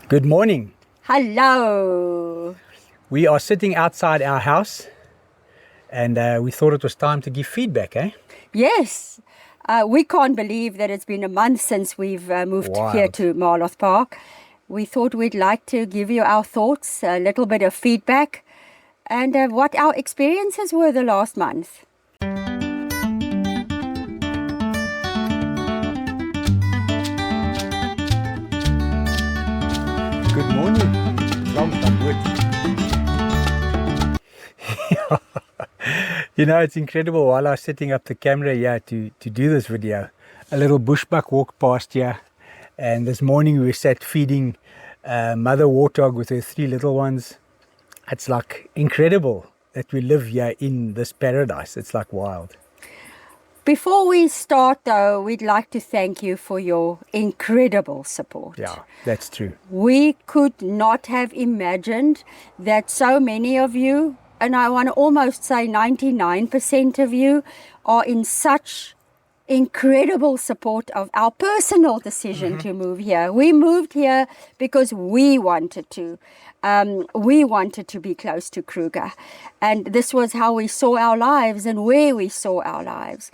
Good morning. Hello. We are sitting outside our house and we thought it was time to give feedback, eh? Yes, we can't believe that it's been a month since we've moved here Wild. to Marloth Park. We thought we'd like to give you our thoughts, a little bit of feedback, and what our experiences were the last month. Good morning. Long time good. You know, it's incredible. While I was setting up the camera here to do this video, a little bushbuck walked past here, and this morning we sat feeding mother warthog with her 3 little ones. It's like incredible that we live here in this paradise. It's like wild. Before we start though, we'd like to thank you for your incredible support. Yeah, that's true. We could not have imagined that so many of you, and I want to almost say 99% of you, are in such incredible support of our personal decision to move here. We moved here because we wanted to. We wanted to be close to Kruger. And this was how we saw our lives and where we saw our lives.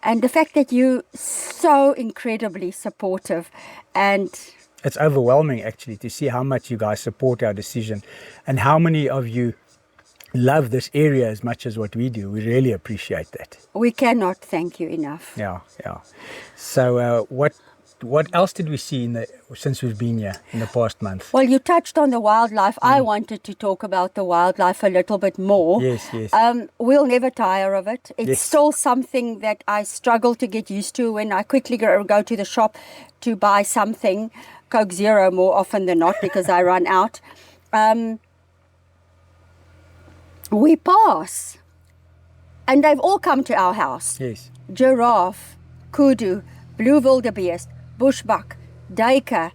And the fact that you're so incredibly supportive, and It's overwhelming actually to see how much you guys support our decision and how many of you love this area as much as what we do. We really appreciate that. we cannot thank you enough. Yeah. So what else did we see since we've been here in the past month? Well, you touched on the wildlife. I wanted to talk about the wildlife a little bit more. Yes. We'll never tire of it. It's Yes. still something that I struggle to get used to when I quickly go to the shop to buy something. Coke Zero more often than not because I run out. We pass, and they've all come to our house. Yes. Giraffe, kudu, blue wildebeest, bushbuck, duiker,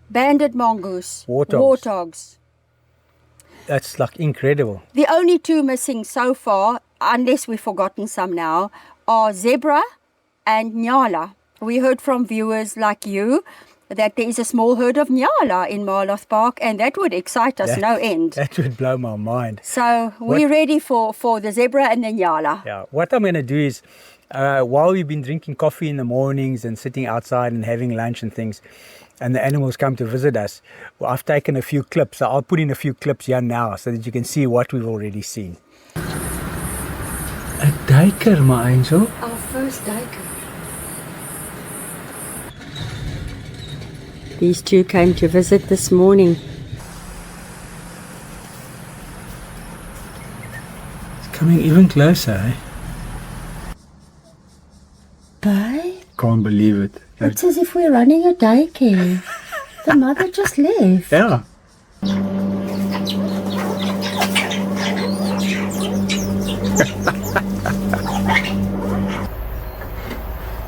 banded mongoose, warthogs. That's like incredible. The only 2 missing so far, unless we've forgotten some now, are zebra and nyala. We heard from viewers like you that there is a small herd of nyala in Marloth Park, and that would excite us no end. That would blow my mind. So we're ready for the zebra and the nyala. Yeah. What I'm going to do is, while we've been drinking coffee in the mornings and sitting outside and having lunch and things, and the animals come to visit us, well, I've taken a few clips. So I'll put in a few clips here now so that you can see what we've already seen. A duiker, my angel. Our first duiker. These 2 came to visit this morning. It's coming even closer, eh? Babe, Can't believe it. it's as if we're running a daycare. The mother just left. Yeah.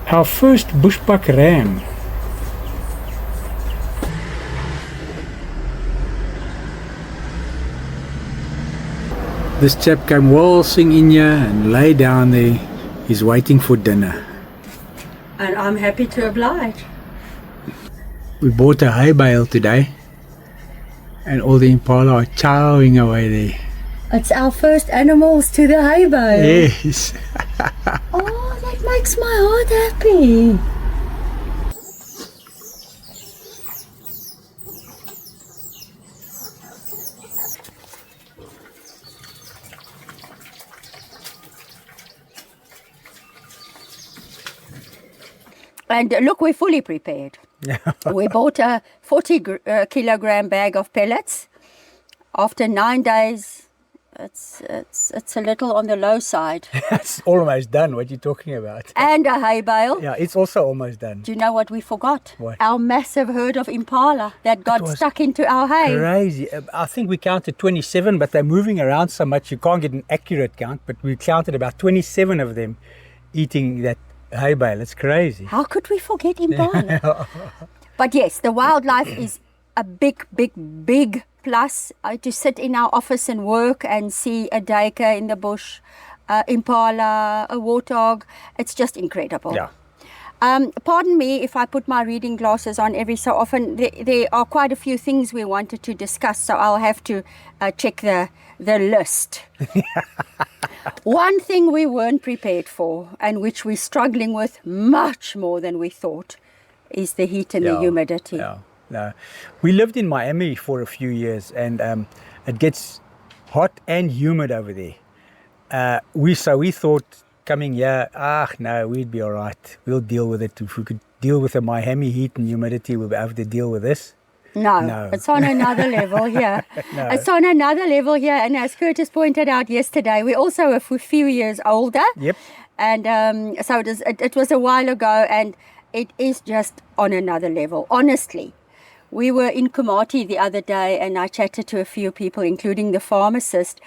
Our first bushbuck ram. This chap came waltzing in here and lay down there. He's waiting for dinner. And I'm happy to oblige. We bought a hay bale today and all the impala are chowing away there. It's our first animals to the hay bale. Yes. Oh, that makes my heart happy. And look, we're fully prepared. We bought a 40 kilogram bag of pellets. After 9 days, it's a little on the low side. It's almost done. What are you talking about? And a hay bale. Yeah, it's also almost done. Do you know what we forgot? What? Our massive herd of impala that got was stuck into our hay. Crazy. I think we counted 27, but they're moving around so much you can't get an accurate count. But we counted about 27 of them eating that hay bale. It's crazy. How could we forget impala? But yes, the wildlife is a big plus. To sit in our office and work and see a duiker in the bush, impala, a warthog, it's just incredible. Yeah. Pardon me if I put my reading glasses on every so often. There are quite a few things we wanted to discuss, so I'll have to check the list. One thing we weren't prepared for, and which we're struggling with much more than we thought, is the heat and the humidity. No. We lived in Miami for a few years, and it gets hot and humid over there. We thought coming here, no, we'd be all right. We'll deal with it. If we could deal with the Miami heat and humidity, we'll have to deal with this. No, it's on another level here. It's on another level here. And as Curtis pointed out yesterday, we're also a few years older. Yep. And so it was a while ago, and it is just on another level. Honestly, we were in Komati the other day, and I chatted to a few people, including the pharmacist.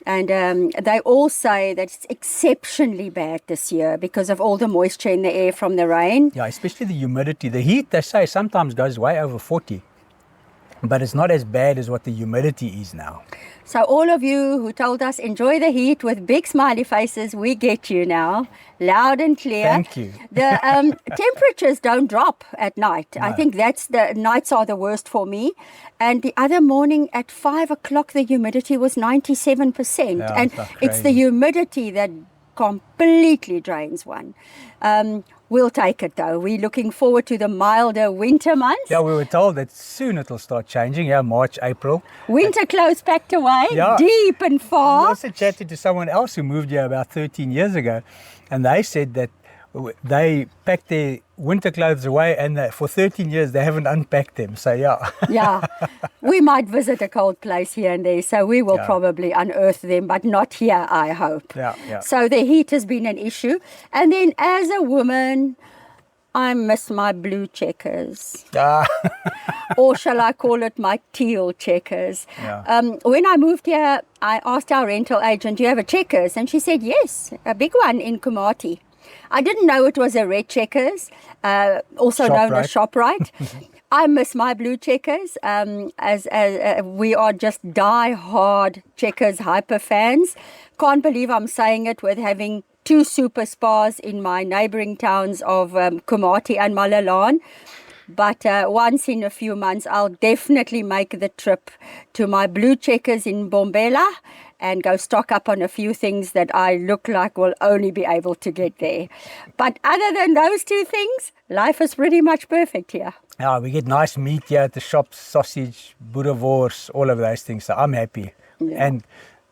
And they all say that it's exceptionally bad this year because of all the moisture in the air from the rain. Yeah, especially the humidity. The heat, they say, sometimes goes way over 40. But it's not as bad as what the humidity is now. So all of you who told us enjoy the heat with big smiley faces, we get you now, loud and clear. Thank you. The temperatures don't drop at night. No. I think the nights are the worst for me. And the other morning at 5 o'clock, the humidity was 97%. Yeah, and it's the humidity that completely drains one. We'll take it though. We're looking forward to the milder winter months. Yeah, we were told that soon it'll start changing. Yeah, March, April. Winter clothes packed away, deep and far. I also chatted to someone else who moved here about 13 years ago, and they said that they packed their winter clothes away, and for 13 years they haven't unpacked them. So yeah, we might visit a cold place here and there, so we will probably unearth them, but not here, I hope. Yeah. So the heat has been an issue. And then as a woman, I miss my blue checkers. Or shall I call it my teal checkers? Yeah. When I moved here, I asked our rental agent, do you have a checkers? And she said, yes, a big one in Komati. I didn't know it was a red checkers, also known as ShopRite. I miss my blue checkers, as we are just die-hard checkers hyper fans. Can't believe I'm saying it with having 2 super spas in my neighbouring towns of Komati and Malalan. But once in a few months, I'll definitely make the trip to my blue checkers in Bombela and go stock up on a few things that I look like will only be able to get there. But other than those 2 things, life is pretty much perfect here. Yeah, we get nice meat here at the shops, sausage, boerewors, all of those things. So I'm happy. Yeah. And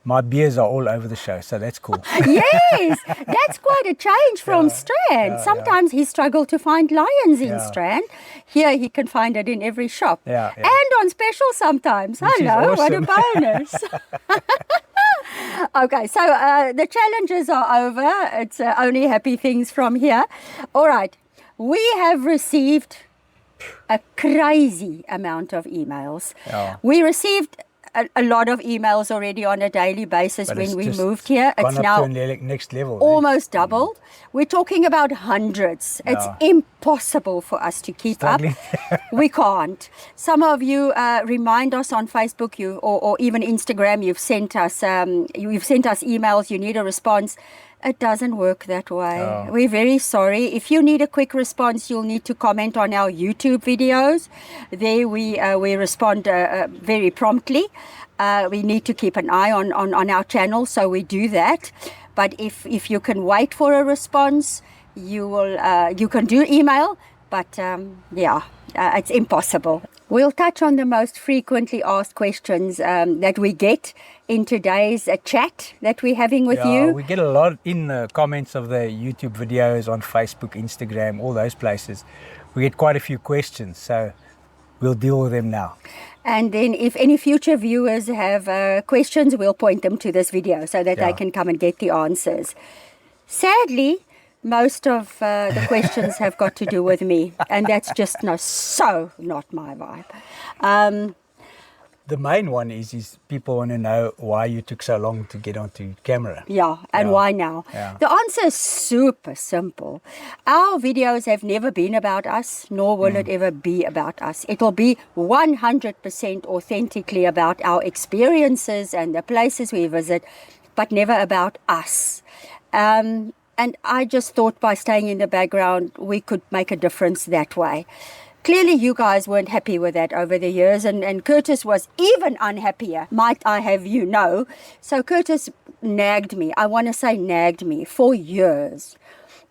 my beers are all over the show, so that's cool. Yes, that's quite a change from Strand. Sometimes he struggled to find lions in Strand. Here he can find it in every shop. Yeah. And on special sometimes. Which Hello, awesome. What a bonus. Okay, so the challenges are over. It's only happy things from here. All right, we have received a crazy amount of emails. Yeah. We received a lot of emails already on a daily basis when we moved here. It's now next level, almost doubled. We're talking about hundreds. It's impossible for us to keep up. We can't. Some of you remind us on Facebook, or even Instagram. You've sent us emails. You need a response. It doesn't work that way. Oh. We're very sorry. If you need a quick response, you'll need to comment on our YouTube videos. There we respond very promptly. We need to keep an eye on our channel, so we do that. But if you can wait for a response, you can do email. But it's impossible. We'll touch on the most frequently asked questions that we get in today's chat that we're having with you. We get a lot in the comments of the YouTube videos on Facebook, Instagram, all those places. We get quite a few questions, so we'll deal with them now. And then if any future viewers have questions, we'll point them to this video so that they can come and get the answers. Sadly, most of the questions have got to do with me, and that's just so not my vibe. The main one is people want to know why you took so long to get onto camera. Yeah, and why now? Yeah. The answer is super simple. Our videos have never been about us, nor will it ever be about us. It will be 100% authentically about our experiences and the places we visit, but never about us. And I just thought by staying in the background, we could make a difference that way. Clearly, you guys weren't happy with that over the years, and Curtis was even unhappier, might I have you know. So Curtis nagged me, I want to say nagged me, for years.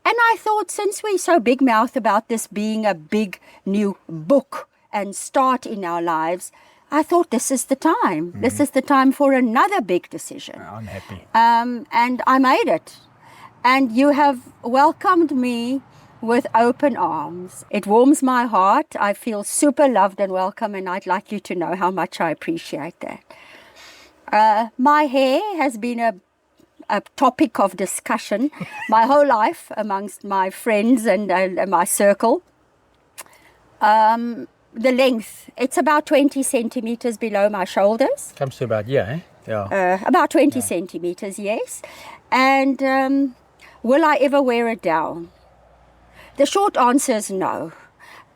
And I thought, since we're so big-mouthed about this being a big new book and start in our lives, I thought this is the time. This is the time for another big decision. I'm happy. And I made it. And you have welcomed me with open arms. It warms my heart. I feel super loved and welcome, and I'd like you to know how much I appreciate that. My hair has been a topic of discussion my whole life amongst my friends and my circle. The length, it's about 20 centimeters below my shoulders. Comes to about, yeah, Yeah. About 20 centimeters, yes. And will I ever wear it down? The short answer is no.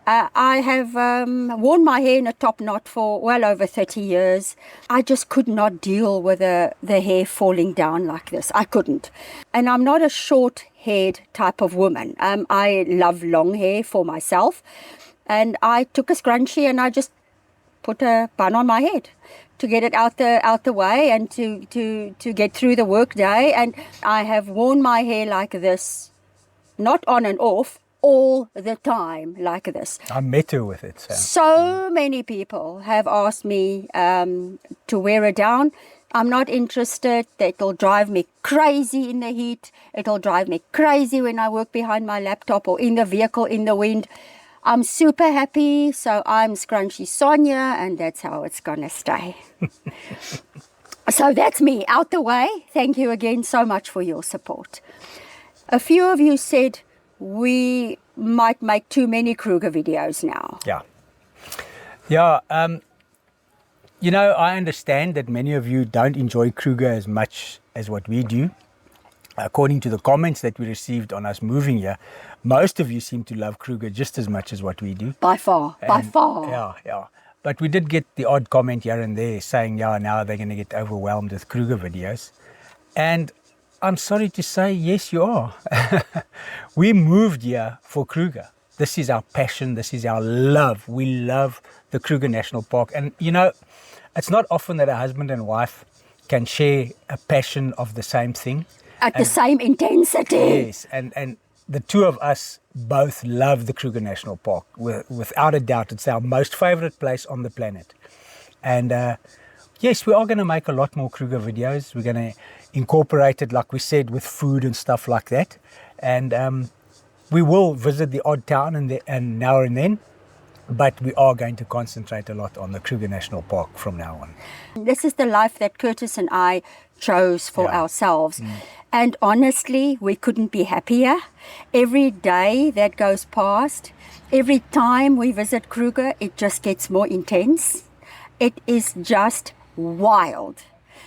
I have worn my hair in a top knot for well over 30 years. I just could not deal with the hair falling down like this. I couldn't. And I'm not a short-haired type of woman. I love long hair for myself. And I took a scrunchie and I just put a bun on my head to get it out the way and to get through the work day. And I have worn my hair like this, not on and off, all the time like this. I met her with it. So many people have asked me to wear it down. I'm not interested. It'll drive me crazy in the heat. It'll drive me crazy when I work behind my laptop or in the vehicle in the wind. I'm super happy, so I'm Scrunchy Sonia, and that's how it's gonna stay. So that's me, out the way. Thank you again so much for your support. A few of you said we might make too many Kruger videos now. Yeah, you know, I understand that many of you don't enjoy Kruger as much as what we do. According to the comments that we received on us moving here, most of you seem to love Kruger just as much as what we do. By far. Yeah. But we did get the odd comment here and there saying, yeah, now they're going to get overwhelmed with Kruger videos. And I'm sorry to say, yes, you are. We moved here for Kruger. This is our passion. This is our love. We love the Kruger National Park. And, you know, it's not often that a husband and wife can share a passion of the same thing. At the same intensity. Yes, and the two of us both love the Kruger National Park. Without a doubt, it's our most favorite place on the planet. And yes, we are going to make a lot more Kruger videos. We're going to incorporate it, like we said, with food and stuff like that. And we will visit the odd town and now and then. But we are going to concentrate a lot on the Kruger National Park from now on. This is the life that Curtis and I chose for ourselves. And honestly, we couldn't be happier. Every day that goes past, every time we visit Kruger, it just gets more intense. It is just wild.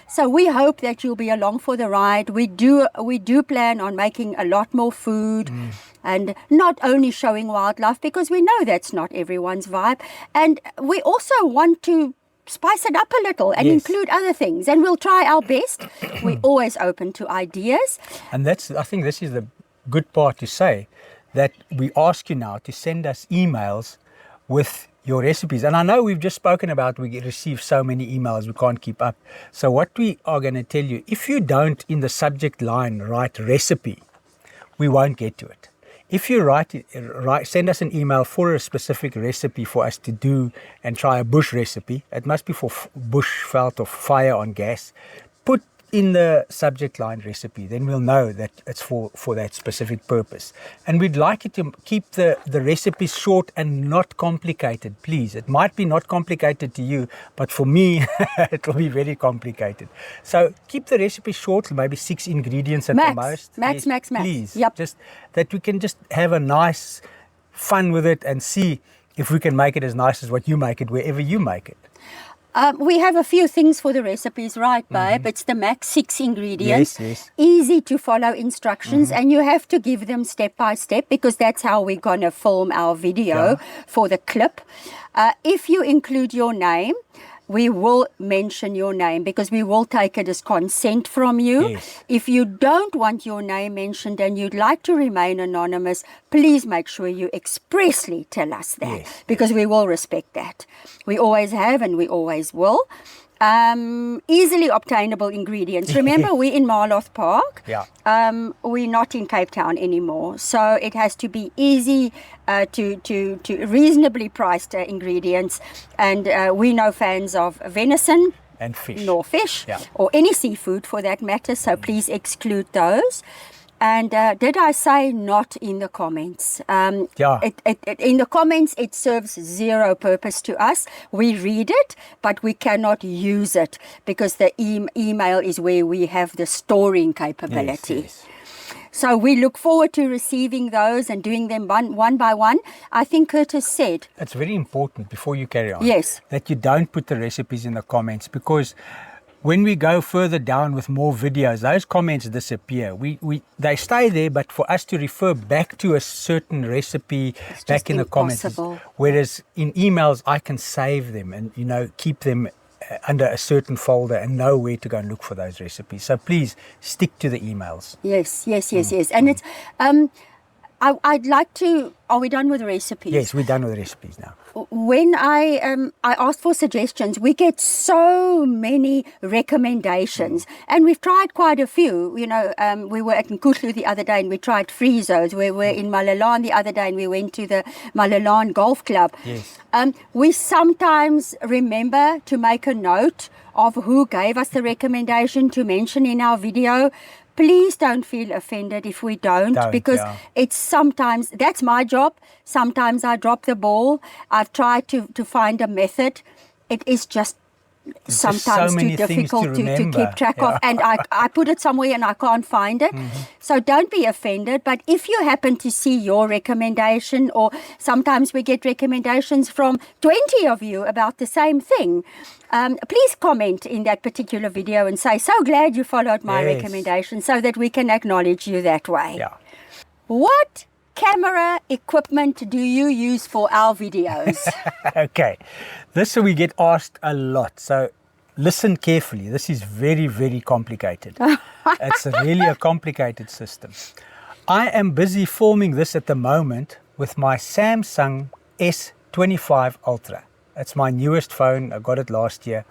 So we hope that you'll be along for the ride. We do plan on making a lot more food and not only showing wildlife, because we know that's not everyone's vibe. And we also want to spice it up a little and include other things. And we'll try our best. We're always open to ideas. And I think this is the good part to say, that we ask you now to send us emails with your recipes. And I know we've just spoken about we receive so many emails, we can't keep up. So what we are going to tell you, if you don't in the subject line write recipe, we won't get to it. If you send us an email for a specific recipe for us to do and try a bush recipe, it must be for bush veld or fire on gas, put in the subject line recipe, then we'll know that it's for that specific purpose. And we'd like you to keep the recipes short and not complicated, please. It might be not complicated to you, but for me, it will be very complicated. So keep the recipe short, maybe 6 ingredients at the most. Max. Please, Yep. just that we can just have a nice fun with it and see if we can make it as nice as what you make it, wherever you make it. We have a few things for the recipes, right, babe? It's the max 6 ingredients. Yes. Easy to follow instructions, and you have to give them step by step, because that's how we're going to film our video for the clip. If you include your name, we will mention your name because we will take it as consent from you. Yes. If you don't want your name mentioned and you'd like to remain anonymous, please make sure you expressly tell us that, Yes. because we will respect that. We always have and we always will. Easily obtainable ingredients. Remember, we're in Marloth Park. Yeah. We're not in Cape Town anymore, so it has to be easy to reasonably priced ingredients. And we're no fans of venison And fish. nor fish, Yeah. or any seafood for that matter. So please exclude those. And did I say not in the comments? Yeah. In the comments, it serves zero purpose to us. We read it, but we cannot use it because the email is where we have the storing capability. Yes, yes. So we look forward to receiving those and doing them one by one. I think Curtis said. It's very important before you carry on. Yes. That you don't put the recipes in the comments, because when we go further down with more videos, those comments disappear. They stay there, but for us to refer back to a certain recipe It's back just in the comments, impossible. whereas in emails I can save them and keep them under a certain folder and know where to go and look for those recipes. So please stick to the emails. Yes. And it's I'd like to. Are we done with the recipes? Yes, we're done with the recipes now. When I asked for suggestions, we get so many recommendations, and we've tried quite a few. We were at Nkutlu the other day and we tried Frizo's. We were in Malalan the other day and we went to the Malalan Golf Club. Yes. We sometimes remember to make a note of who gave us the recommendation to mention in our video. Please don't feel offended if we don't, because yeah. it's sometimes, that's my job. Sometimes I drop the ball. I've tried to find a method. It is just sometimes so too many things difficult to to remember. keep track of. And I put it somewhere and I can't find it. So don't be offended. But if you happen to see your recommendation, or sometimes we get recommendations from 20 of you about the same thing, please comment in that particular video and say, so glad you followed my Yes. recommendation, so that we can acknowledge you that way. Yeah. What camera equipment do you use for our videos? Okay, this we get asked a lot, so listen carefully. This is very, very complicated. It's really a complicated system. I am busy filming this at the moment with my Samsung S25 Ultra. It's my newest phone. I got it last year,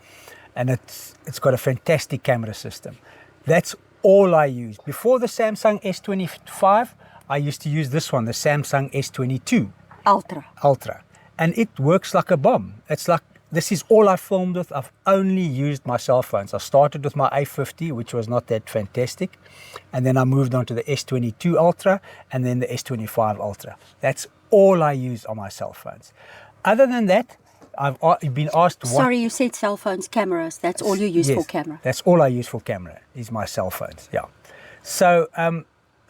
and it's got a fantastic camera system. That's all I use. Before the Samsung S25, I used to use this one, the Samsung S22 Ultra, and it works like a bomb. It's like, this is all I filmed with. I've only used my cell phones. I started with my A50, which was not that fantastic, and then I moved on to the S22 Ultra and then the S25 Ultra. That's all I use on my cell phones. Other than that, I've been asked what... Sorry, you said cell phones, cameras. That's all you use for camera. That's all I use for camera, is my cell phones, yeah. So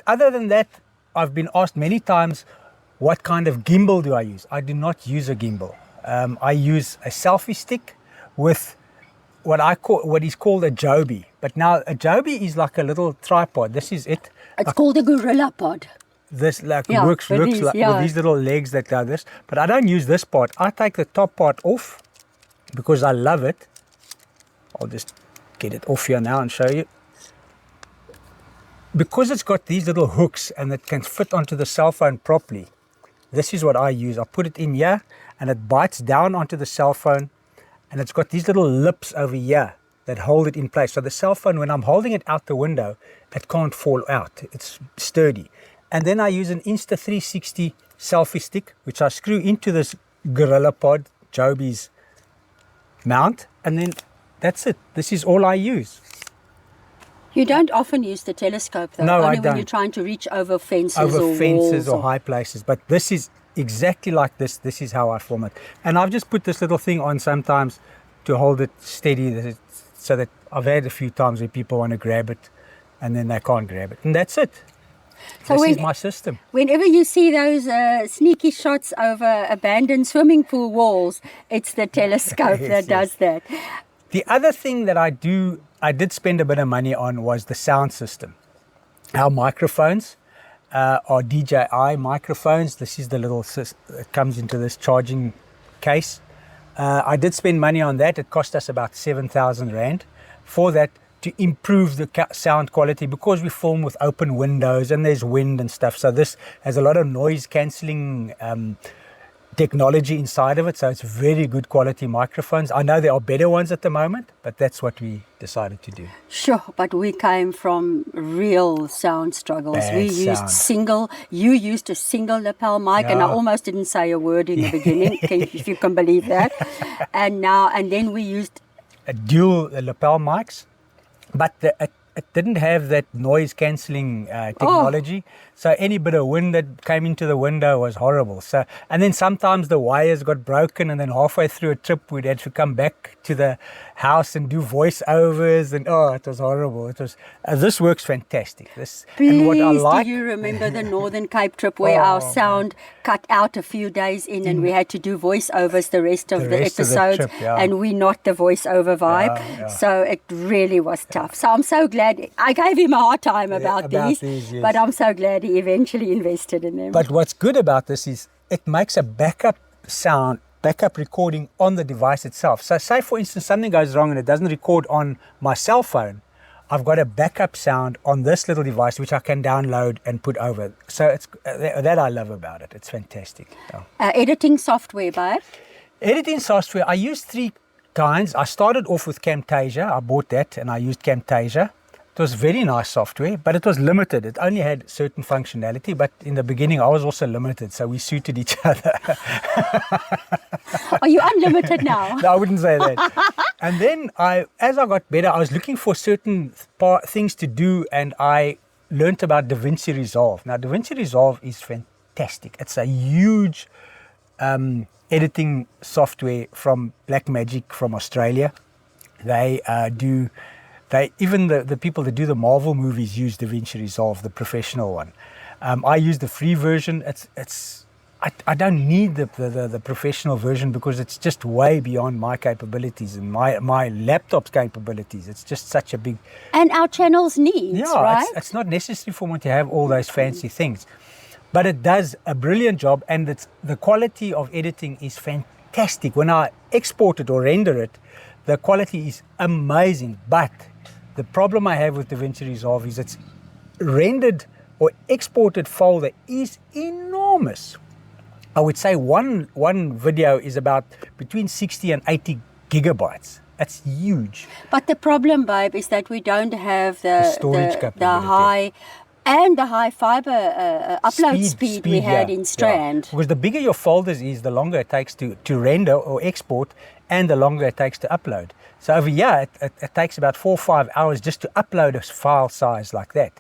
other than that, I've been asked many times, what kind of gimbal do I use? I do not use a gimbal. I use a selfie stick with what is called a Joby. But now a Joby is like a little tripod. This is it. It's called a gorilla pod. This Yeah, works with like these, with these little legs that go this. But I don't use this part. I take the top part off because I love it. I'll just get it off here now and show you. Because it's got these little hooks and it can fit onto the cell phone properly, this is what I use. I put it in here and it bites down onto the cell phone, and it's got these little lips over here that hold it in place. So the cell phone, when I'm holding it out the window, it can't fall out. It's sturdy. And then I use an Insta360 selfie stick, which I screw into this Gorilla Pod, Joby's mount, and then that's it. This is all I use. You don't often use the telescope, though. No, Only I when don't. you're trying to reach over fences Over or fences walls or high places. But this is exactly like this. This is how I film it. And I've just put this little thing on sometimes to hold it steady, so that I've had a few times where people want to grab it and then they can't grab it. And that's it. So this is my system. Whenever you see those sneaky shots over abandoned swimming pool walls, it's the telescope that does that. The other thing that I did spend a bit of money on was the sound system. Our microphones are DJI microphones. This is the little, it comes into this charging case. I did spend money on that. It cost us about 7,000 Rand for that, to improve the sound quality, because we film with open windows and there's wind and stuff. So this has a lot of noise cancelling technology inside of it. So it's very good quality microphones. I know there are better ones at the moment, but that's what we decided to do. Sure, but we came from real sound struggles. Bad We used sound. you used a single lapel mic, and I Yeah. almost didn't say a word in the beginning, if you can believe that. And then we used A dual lapel mics, but it didn't have that noise cancelling technology. So any bit of wind that came into the window was horrible. So, and then sometimes the wires got broken, and then halfway through a trip we'd had to come back to the house and do voiceovers, and it was horrible. It was this works fantastic. And what I Please, like, do you remember the Northern Cape trip where our sound cut out a few days in and we had to do voiceovers the rest of the rest of the episodes, trip, yeah. and we're not the voiceover vibe. Yeah. So it really was tough. So I'm so glad. I gave him a hard time about these, yes. but I'm so glad he eventually invested in them. But what's good about this is it makes a backup recording on the device itself. So say, for instance, something goes wrong and it doesn't record on my cell phone, I've got a backup sound on this little device which I can download and put over. So it's that I love about it. It's fantastic. Yeah. Editing software, babe. Editing software, I use 3 kinds. I started off with Camtasia. I bought that and I used Camtasia. It was very nice software, but it was limited. It only had certain functionality, but in the beginning I was also limited, so we suited each other. Are you unlimited now? No, I wouldn't say that. And then as I got better, I was looking for certain things to do, and I learnt about DaVinci Resolve. Now, DaVinci Resolve is fantastic. It's a huge editing software from Blackmagic from Australia. They even the people that do the Marvel movies use DaVinci Resolve, the professional one. I use the free version. I don't need the professional version because it's just way beyond my capabilities and my laptop's capabilities. It's just such a big... And our channel's needs, right? It's not necessary for me to have all those fancy things. But it does a brilliant job, and the quality of editing is fantastic. When I export it or render it, the quality is amazing. But the problem I have with DaVinci Resolve is its rendered or exported folder is enormous. I would say one video is about between 60 and 80 gigabytes. That's huge. But the problem, babe, is that we don't have the storage capability. The high fiber upload speed we had in Strand. Because the bigger your folders is, the longer it takes to render or export, and the longer it takes to upload. So over here, it takes about 4 or 5 hours just to upload a file size like that.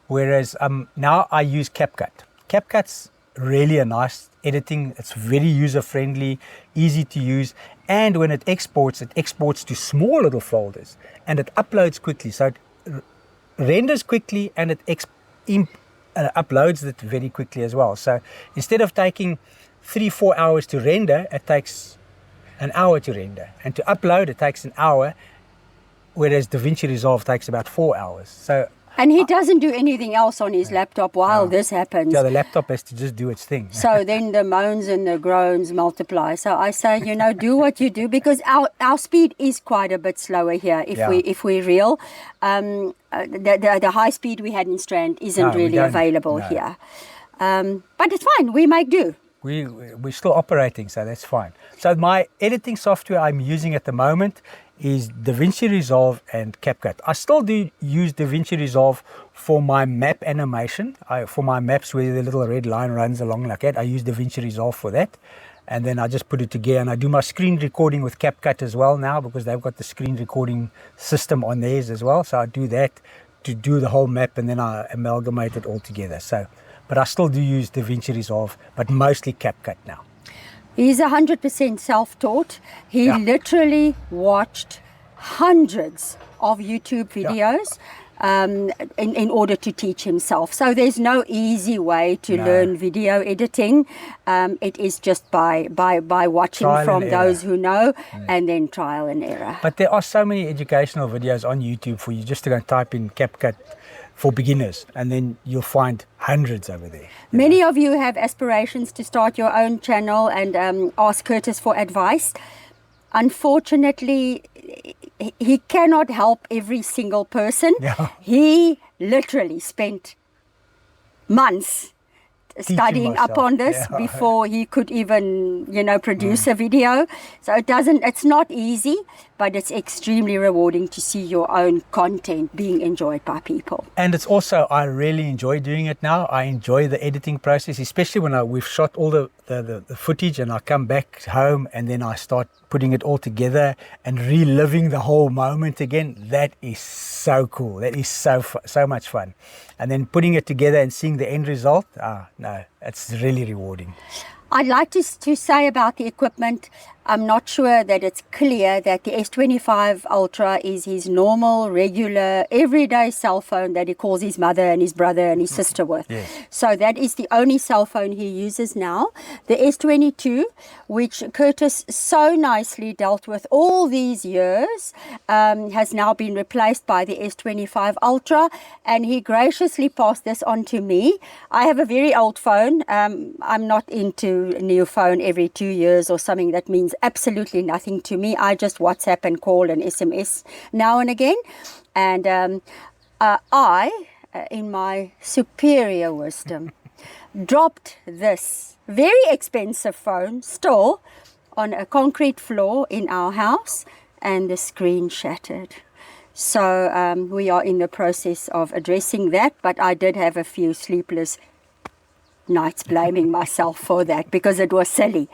Whereas now I use CapCut. CapCut's really a nice editing. It's very user-friendly, easy to use. And when it exports to small little folders. And it uploads quickly. So it renders quickly, and it uploads it very quickly as well. So instead of taking 3-4 hours to render, it takes an hour to render, and to upload it takes an hour, whereas DaVinci Resolve takes about 4 hours. And he doesn't do anything else on his laptop while this happens. Yeah, the laptop has to just do its thing. So then the moans and the groans multiply. So I say, do what you do, because our speed is quite a bit slower here if we're real. The high speed we had in Strand isn't really available here. But it's fine, we make do. We're still operating, so that's fine. So my editing software I'm using at the moment is DaVinci Resolve and CapCut. I still do use DaVinci Resolve for my map animation. For my maps where the little red line runs along like that, I use DaVinci Resolve for that. And then I just put it together, and I do my screen recording with CapCut as well now, because they've got the screen recording system on theirs as well. So I do that to do the whole map, and then I amalgamate it all together. But I still do use DaVinci Resolve, but mostly CapCut now. He's 100% self-taught. He literally watched hundreds of YouTube videos in order to teach himself. So there's no easy way to learn video editing. It is just by watching from those who know, and then trial and error. But there are so many educational videos on YouTube for you just to go and type in CapCut for beginners, and then you'll find hundreds over there. Many of you have aspirations to start your own channel and ask Curtis for advice. Unfortunately, he cannot help every single person. Yeah. He literally spent months studying up on this before he could even, produce a video. So it's not easy, but it's extremely rewarding to see your own content being enjoyed by people. And it's also, I really enjoy doing it now. I enjoy the editing process, especially when we've shot all the footage and I come back home and then I start putting it all together and reliving the whole moment again. That is so cool. That is so much fun. And then putting it together and seeing the end result, no, it's really rewarding. I'd like to say about the equipment, I'm not sure that it's clear that the S25 Ultra is his normal, regular, everyday cell phone that he calls his mother and his brother and his sister with. Yes. So that is the only cell phone he uses now. The S22, which Curtis so nicely dealt with all these years, has now been replaced by the S25 Ultra, and he graciously passed this on to me. I have a very old phone. I'm not into a new phone every 2 years or something. That means absolutely nothing to me. I just WhatsApp and call and SMS now and again. And I, in my superior wisdom, dropped this very expensive phone still on a concrete floor in our house, and the screen shattered. So we are in the process of addressing that, but I did have a few sleepless nights blaming myself for that because it was silly.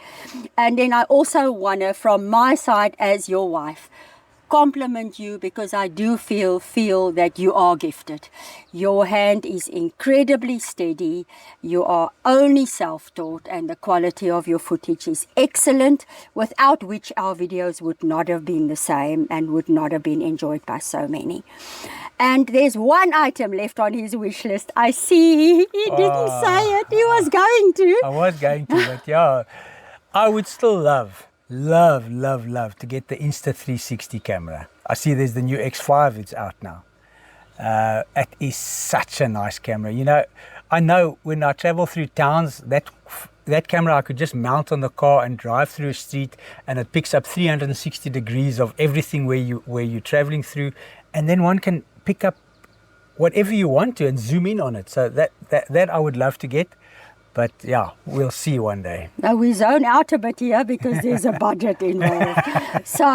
And then I also want to, from my side as your wife, compliment you because I do feel that you are gifted. Your hand is incredibly steady. You are only self-taught, and the quality of your footage is excellent, without which our videos would not have been the same and would not have been enjoyed by so many. And there's one item left on his wish list. I see he didn't say it. He was going to. I was going to, but yeah, I would still love to get the Insta360 camera. I see there's the new X5, it's out now. It is such a nice camera. You know, I know when I travel through towns, that camera I could just mount on the car and drive through a street, and it picks up 360 degrees of everything where you're traveling through, and then one can pick up whatever you want to and zoom in on it. So that I would love to get. But yeah, we'll see one day. Now we zone out a bit here because there's a budget involved. So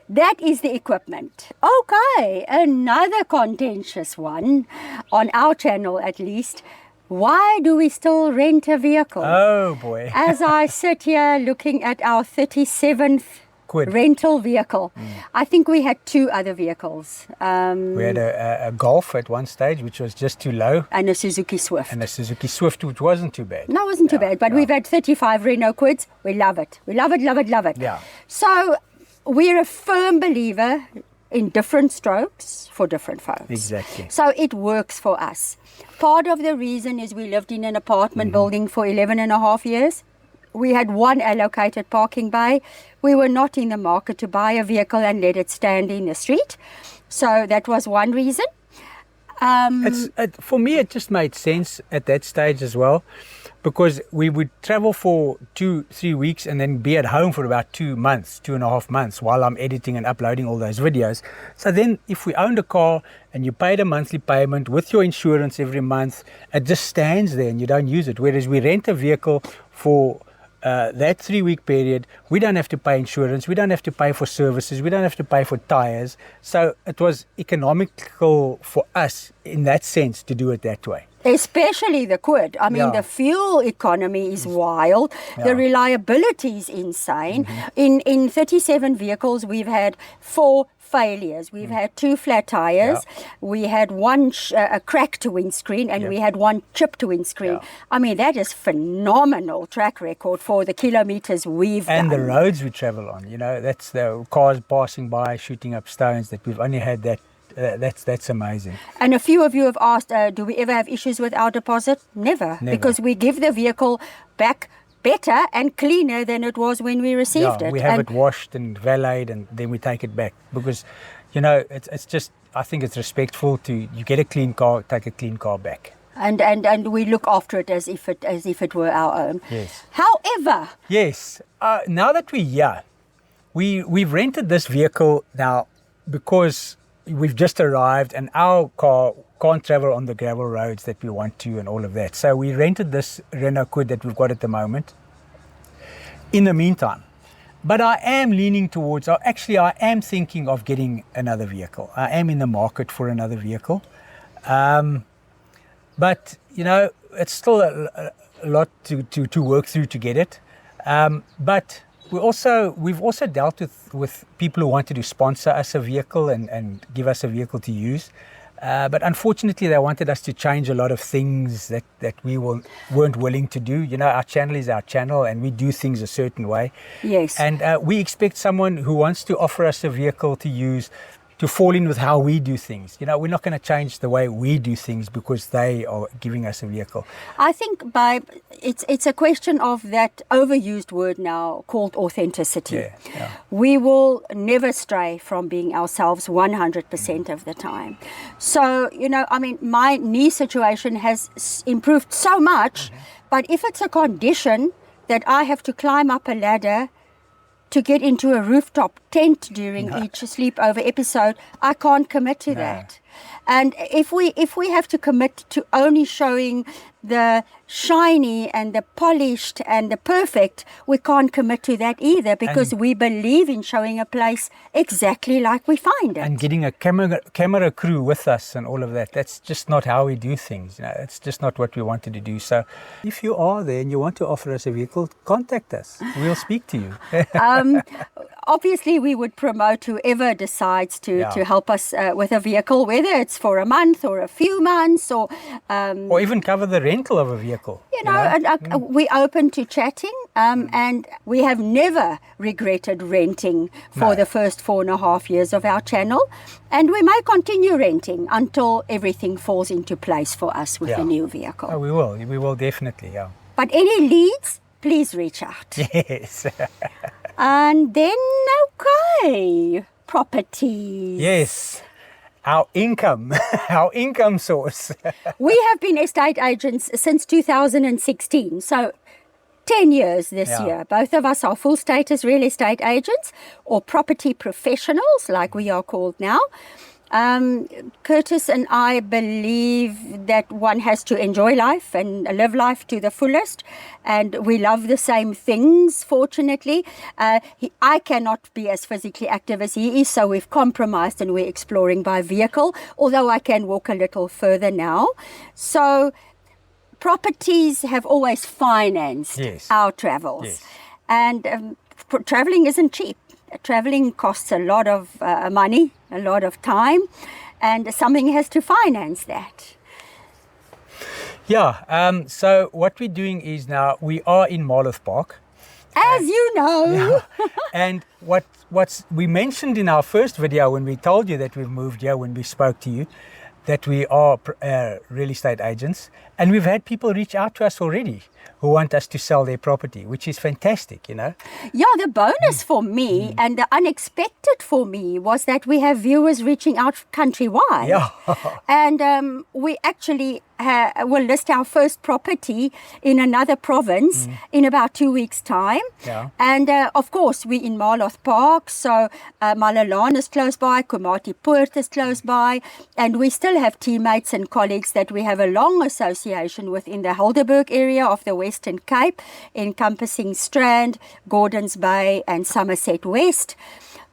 that is the equipment. Okay, another contentious one on our channel at least. Why do we still rent a vehicle? Oh boy. As I sit here looking at our 37th rental vehicle. I think we had 2 other vehicles. We had a Golf at one stage, which was just too low. And a Suzuki Swift. And a Suzuki Swift, which wasn't too bad. No, it wasn't too bad. But we've had 35 Renault Quids. We love it. We love it, love it, love it. Yeah. So we're a firm believer in different strokes for different folks. Exactly. So it works for us. Part of the reason is we lived in an apartment building for 11 and a half years. We had 1 allocated parking bay. We were not in the market to buy a vehicle and let it stand in the street. So that was one reason. For me, it just made sense at that stage as well, because we would travel for 2-3 weeks and then be at home for about 2 months, 2.5 months while I'm editing and uploading all those videos. So then if we owned a car and you paid a monthly payment with your insurance every month, it just stands there and you don't use it. Whereas we rent a vehicle for that 3-week period, we don't have to pay insurance, we don't have to pay for services, we don't have to pay for tires. So it was economical for us in that sense to do it that way. Especially the Quid. I mean, the fuel economy is wild. Yeah. The reliability is insane. In 37 vehicles, we've had 4 failures. We've had 2 flat tires. Yeah. We had 1 a cracked windscreen, and we had 1 chipped windscreen. Yeah. I mean, that is phenomenal track record for the kilometers we've done. And the roads we travel on, you know, that's the cars passing by, shooting up stones, that we've only had that. That's amazing. And a few of you have asked, do we ever have issues with our deposit? Never. Because we give the vehicle back better and cleaner than it was when we received it. We have it washed and valeted, and then we take it back, because, you know, it's just, I think it's respectful to, you get a clean car, take a clean car back. And we look after it as if it were our own. Yes. However, yes, now that we're here, we've rented this vehicle now because we've just arrived and our car can't travel on the gravel roads that we want to and all of that. So we rented this Renault Kwid that we've got at the moment in the meantime. But I am leaning towards, actually I am thinking of getting another vehicle. I am in the market for another vehicle. But, you know, it's still a lot to work through to get it. But we've also dealt with people who wanted to sponsor us a vehicle and give us a vehicle to use. But unfortunately, they wanted us to change a lot of things that we weren't willing to do. You know, our channel is our channel and we do things a certain way. Yes. And we expect someone who wants to offer us a vehicle to use to fall in with how we do things. You know, we're not going to change the way we do things because they are giving us a vehicle. I think it's a question of that overused word now called authenticity. Yeah. We will never stray from being ourselves 100% of the time. So, you know, I mean, my knee situation has improved so much, but if it's a condition that I have to climb up a ladder to get into a rooftop tent during each sleepover episode, I can't commit to that. And if we have to commit to only showing the shiny and the polished and the perfect, we can't commit to that either because we believe in showing a place exactly like we find it. And getting a camera crew with us and all of that, that's just not how we do things. You know, it's just not what we wanted to do. So if you are there and you want to offer us a vehicle, contact us. We'll speak to you. Obviously, we would promote whoever decides to help us with a vehicle, whether it's for a month or a few months or even cover the rental of a vehicle. You know, we're open to chatting and we have never regretted renting for the first 4.5 years of our channel. And we may continue renting until everything falls into place for us with the new vehicle. Oh, we will definitely, yeah. But any leads, please reach out. Yes. And then, okay, properties. Yes, our income source. We have been estate agents since 2016, so 10 years this year. Both of us are full status real estate agents or property professionals, like we are called now. Curtis and I believe that one has to enjoy life and live life to the fullest, and we love the same things, fortunately. I cannot be as physically active as he is, so we've compromised and we're exploring by vehicle, although I can walk a little further now. So properties have always financed our travels. Yes. And traveling isn't cheap. Traveling costs a lot of money, a lot of time, and something has to finance that. Yeah, so what we're doing is now we are in Marloth Park. As you know. Yeah. And what's we mentioned in our first video when we told you that we've moved here, when we spoke to you, that we are real estate agents, and we've had people reach out to us already who want us to sell their property, which is fantastic, you know. Yeah, the bonus for me and the unexpected for me was that we have viewers reaching out countrywide. Yeah. And we actually will list our first property in another province in about 2 weeks' time. Yeah. And of course, we're in Marloth Park, so Malalaan is close by, Komati Poort is close by, and we still have teammates and colleagues that we have a long association with in the Helderberg area of the Western Cape, encompassing Strand, Gordons Bay and Somerset West.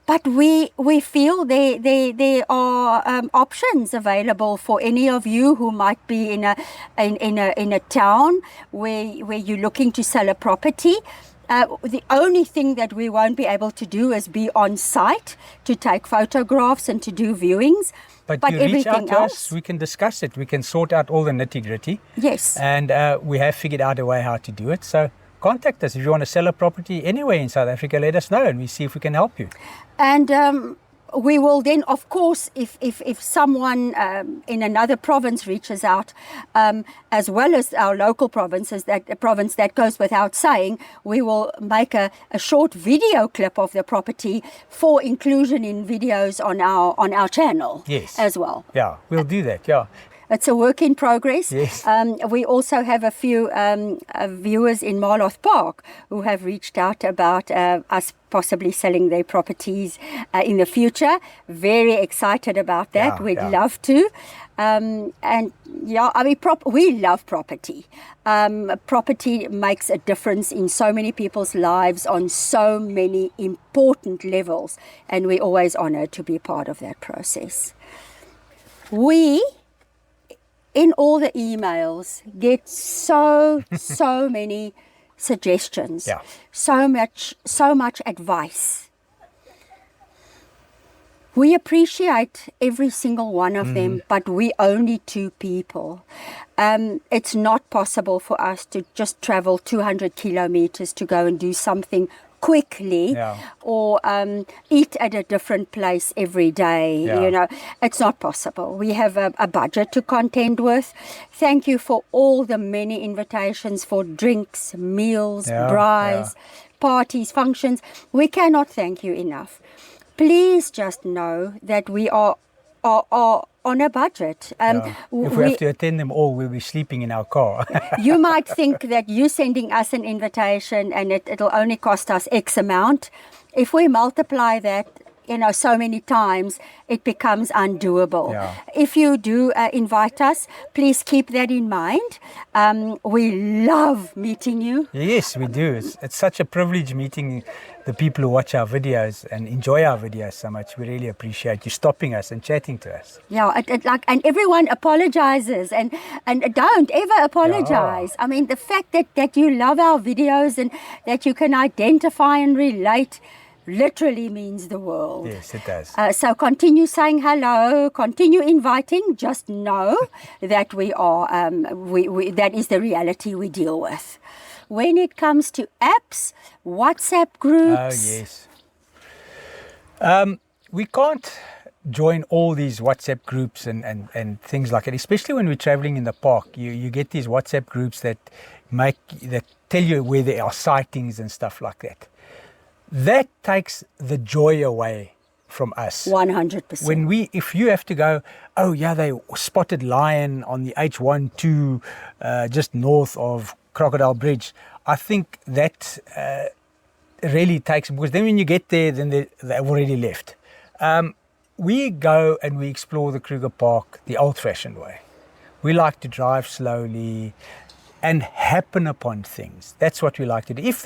But we feel there are options available for any of you who might be in a town where you're looking to sell a property. The only thing that we won't be able to do is be on site to take photographs and to do viewings. But you reach out to us, we can discuss it. We can sort out all the nitty-gritty. Yes. And we have figured out a way how to do it. So contact us. If you want to sell a property anywhere in South Africa, let us know and we see if we can help you. And we will then, of course, if someone in another province reaches out, as well as our local provinces, that province that goes without saying, we will make a short video clip of the property for inclusion in videos on our channel. Yes. As well. Yeah, we'll do that, yeah. It's a work in progress. Yes. We also have a few viewers in Marloth Park who have reached out about us possibly selling their properties in the future. Very excited about that. Yeah, We'd yeah. love to. And yeah, I mean, we love property. Property makes a difference in so many people's lives on so many important levels, and we're always honored to be part of that process. We, in all the emails, get so many suggestions, Yeah. so much advice. We appreciate every single one of them, but we only two people. It's not possible for us to just travel 200 kilometers to go and do something quickly, Yeah. or eat at a different place every day. Yeah. You know, it's not possible. We have a budget to contend with. Thank you for all the many invitations for drinks, meals, Yeah, braais, parties, functions. We cannot thank you enough. Please just know that we are on a budget. Yeah. If we have to attend them all, we'll be sleeping in our car. You might think that you sending us an invitation and it'll only cost us X amount. If we multiply that, you know, so many times, it becomes undoable. Yeah. If you do invite us, please keep that in mind. We love meeting you. Yes, we do. It's such a privilege meeting the people who watch our videos and enjoy our videos so much. We really appreciate you stopping us and chatting to us. Yeah, and everyone apologizes and don't ever apologize. I mean, the fact that you love our videos and that you can identify and relate literally means the world. Yes, it does. So continue saying hello, continue inviting. Just know that we are, that is the reality we deal with. When it comes to apps, WhatsApp groups. Oh, yes. We can't join all these WhatsApp groups and things like that, especially when we're traveling in the park. You get these WhatsApp groups that tell you where there are sightings and stuff like that. That takes the joy away from us. 100%. If you have to go, oh yeah, they spotted lion on the H12 just north of Crocodile Bridge, I think that really takes, because then when you get there, then they've already left. We go and we explore the Kruger Park the old-fashioned way. We like to drive slowly and happen upon things. That's what we like to do. If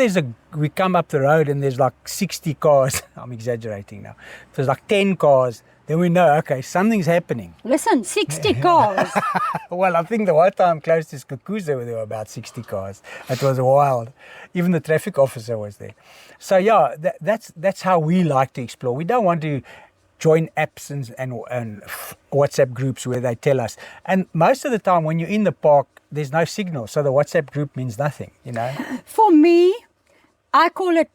we come up the road and there's like 60 cars, I'm exaggerating now. If there's like 10 cars, then we know, okay, something's happening. Listen, 60 cars. Well, I think the one time close to Skukuza, there were about 60 cars. It was wild. Even the traffic officer was there. So yeah, that's how we like to explore. We don't want to join apps and WhatsApp groups where they tell us. And most of the time when you're in the park, there's no signal. So the WhatsApp group means nothing, you know. For me, I call it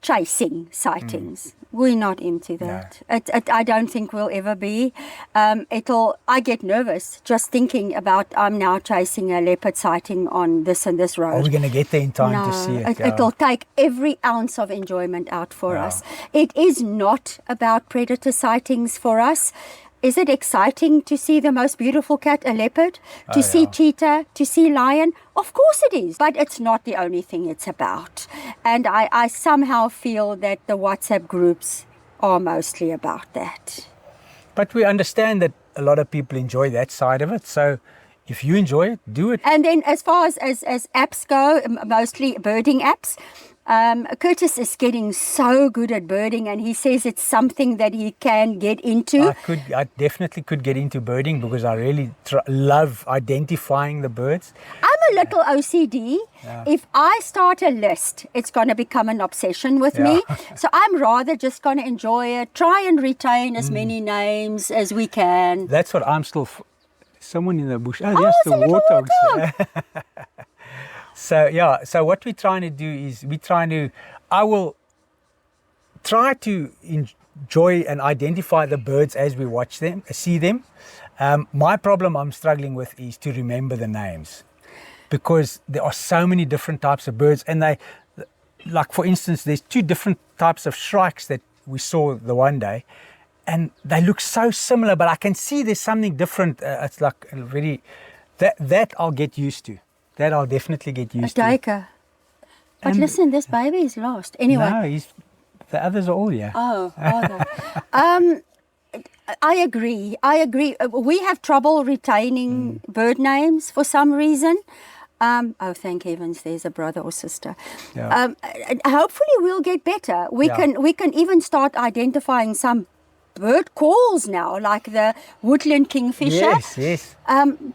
chasing sightings. We're not into that. No. I don't think we'll ever be. I get nervous just thinking about I'm now chasing a leopard sighting on this and this road. Are we going to get there in time to see it? It'll take every ounce of enjoyment out for us. It is not about predator sightings for us. Is it exciting to see the most beautiful cat, a leopard? To see cheetah, to see lion? Of course it is. But it's not the only thing it's about. And I somehow feel that the WhatsApp groups are mostly about that. But we understand that a lot of people enjoy that side of it. So if you enjoy it, do it. And then as far as apps go, mostly birding apps, Curtis is getting so good at birding, and he says it's something that he can get into. I definitely could get into birding because I really love identifying the birds. I'm a little OCD. Yeah. If I start a list, it's going to become an obsession with me. So I'm rather just going to enjoy it, try and retain as many names as we can. That's what I'm still... Someone in the bush. Oh, it's yes, a the little warthogs. So what we're trying to do is I will try to enjoy and identify the birds as we watch them, see them. My problem I'm struggling with is to remember the names, because there are so many different types of birds, and like for instance, there's 2 different types of shrikes that we saw the one day, and they look so similar, but I can see there's something different. It's like a very, that I'll get used to. That I'll definitely get used to. Duiker. But listen, this baby is lost. Anyway. No, the others are all here. Oh, are they? I agree. We have trouble retaining bird names for some reason. Oh, thank heavens, there's a brother or sister. Yeah. Hopefully we'll get better. We can even start identifying some bird calls now, like the woodland kingfisher. Yes.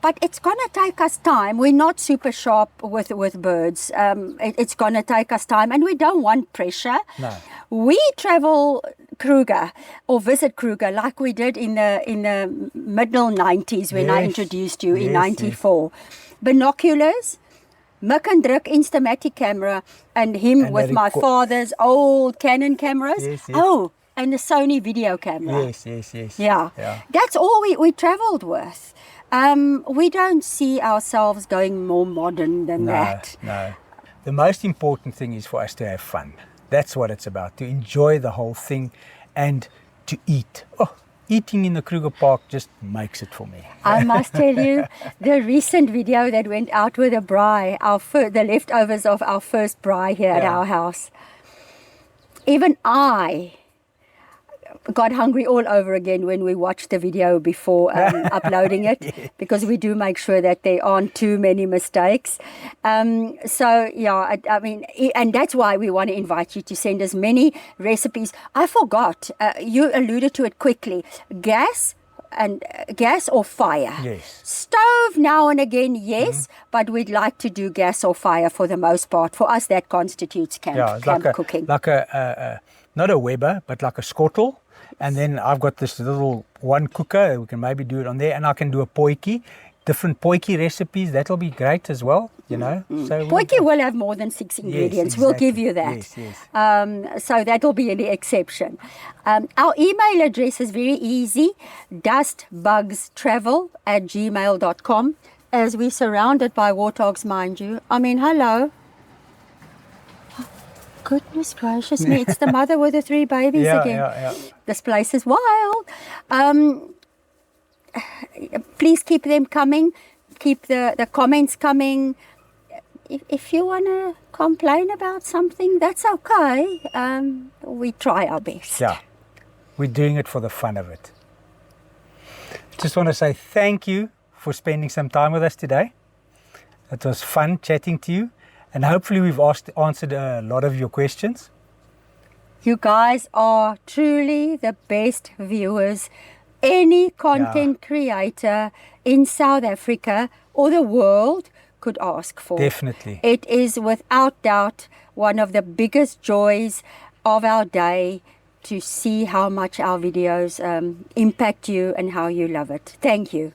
But it's going to take us time. We're not super sharp with birds. It's going to take us time, and we don't want pressure. No. We travel Kruger or visit Kruger like we did in the middle 90s when I introduced you in 94. Binoculars, Mick and Druk Instamatic camera, and with my father's old Canon cameras. Yes. Oh, and the Sony video camera. Yes. Yeah. That's all we traveled with. We don't see ourselves going more modern than that. No. The most important thing is for us to have fun. That's what it's about, to enjoy the whole thing and to eat. Oh, eating in the Kruger Park just makes it for me. I must tell you, the recent video that went out with a braai, the leftovers of our first braai here at our house, even I got hungry all over again when we watched the video before uploading it, because we do make sure that there aren't too many mistakes. I mean, and that's why we want to invite you to send us many recipes. I forgot, you alluded to it quickly, gas or fire. Yes. Stove now and again, yes, but we'd like to do gas or fire for the most part. For us, that constitutes camp cooking. Like a not a Weber, but like a skottel. And then I've got this little one cooker. We can maybe do it on there, and I can do a potjie. Different potjie recipes. That'll be great as well. You know. So potjie will have more than 6 ingredients. Yes, exactly. We'll give you that. Yes. So that'll be the exception. Our email address is very easy: dustbugstravel@gmail.com. As we're surrounded by warthogs, mind you. I mean, hello. Goodness gracious me, it's the mother with the 3 babies again. Yeah. This place is wild. Please keep them coming. Keep the comments coming. If you want to complain about something, that's okay. We try our best. Yeah, we're doing it for the fun of it. Just want to say thank you for spending some time with us today. It was fun chatting to you. And hopefully we've answered a lot of your questions. You guys are truly the best viewers any content creator in South Africa or the world could ask for. Definitely. It is without doubt one of the biggest joys of our day to see how much our videos impact you and how you love it. Thank you.